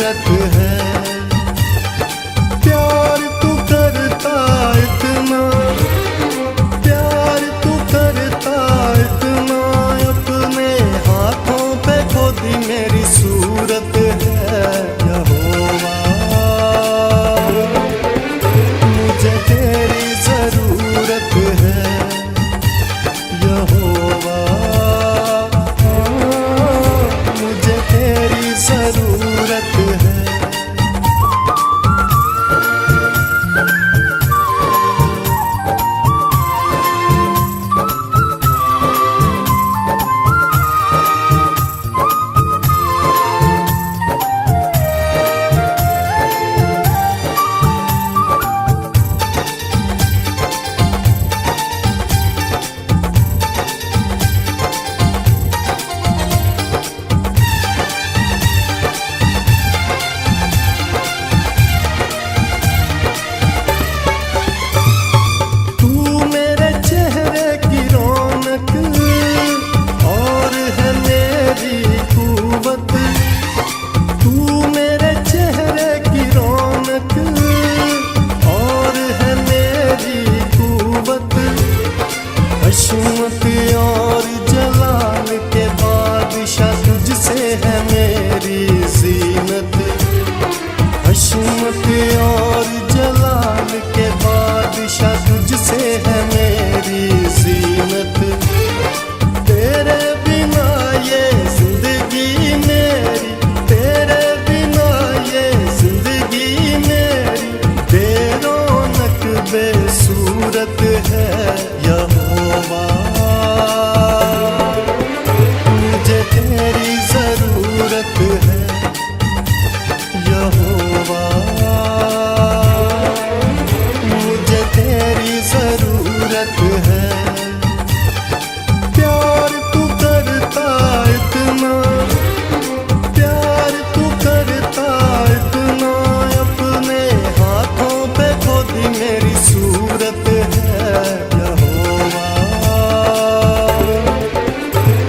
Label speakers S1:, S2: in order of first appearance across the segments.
S1: सूरत है। प्यार तू करता इतना, प्यार तू करता इतना, अपने हाथों पे खोदी मेरी सूरत है। यहोवा मुझे तेरी जरूरत है। यहोवा मुझे तेरी जरूरत है। हशमत और जलाल के बादशाह तुझसे है मेरी ज़ीनत। हशमत और जलाल के बादशाह तुझसे है मेरी ज़ीनत। तेरे बिना ये जिंदगी मेरी, तेरे बिना ये जिंदगी मेरी बेरौनक बेसूरत है। यहोवा मुझे तेरी जरूरत है। यहोवा मुझे तेरी जरूरत है। प्यार तू करता इतना, प्यार तू करता इतना, अपने हाथों पे खोदी मेरी सूरत है।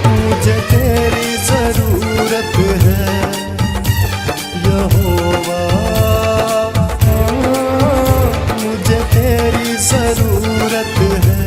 S1: मुझे तेरी जरूरत है। यहोवा मुझे तेरी जरूरत है।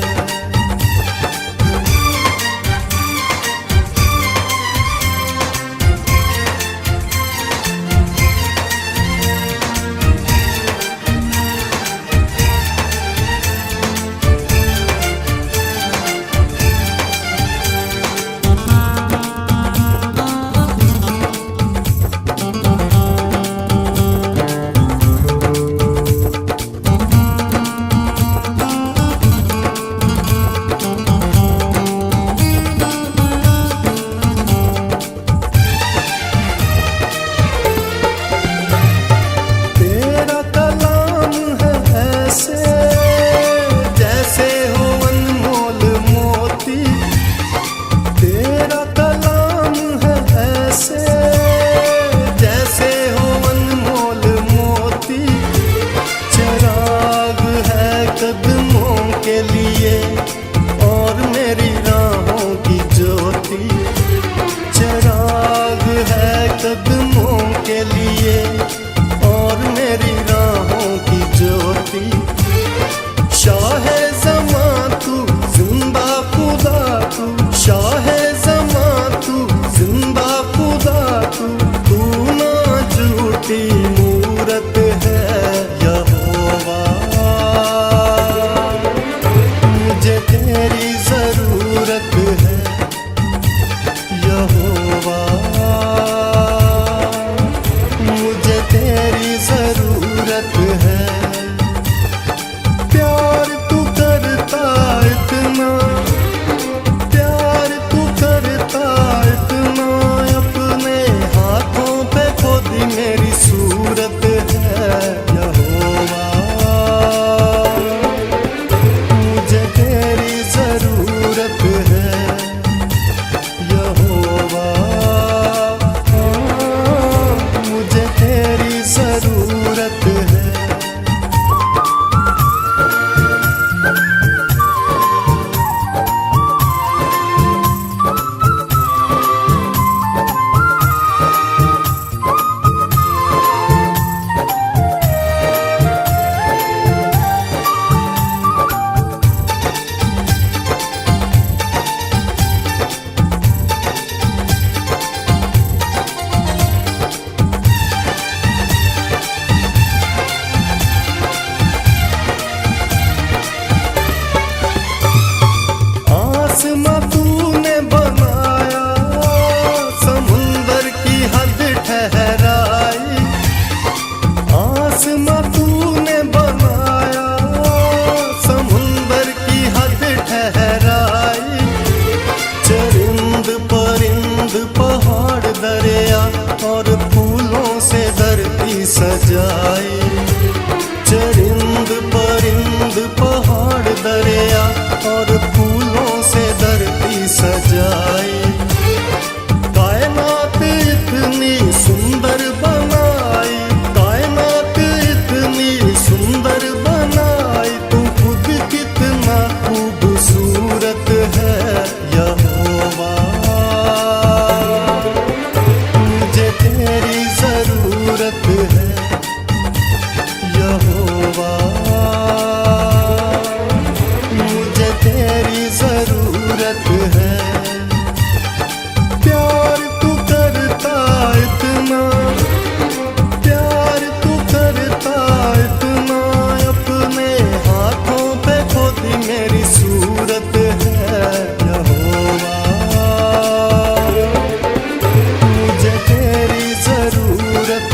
S1: कदमों के लिए और मेरी राहों की ज्योति। शाहे ज़मां तू जिंदा खुदा तू, शाहे ज़मां तू जिंदा खुदा तू, तू ना झूठी मूरत है। यहोवा मुझे तेरी जरूरत है। यहोवा मुझे तेरी जरूरत है। प्यार तू करता इतना, प्यार तू करता इतना, अपने हाथों पे खोदी मेरी सूरत से धरती सजाई, चरिंद परिंद पहाड़ दरिया और फूलों से धरती सजाई। कायनात इतनी सुंदर बनाई, कायनात इतनी सुंदर बनाई, तू खुद कितना खूबसूरत है यहोवा। मुझे तेरी जरूरत है यहोवा, मुझे तेरी जरूरत है। प्यार तू करता इतना, प्यार तू करता इतना, अपने हाथों पे खोदी मेरी सूरत है यहोवा। मुझे तेरी जरूरत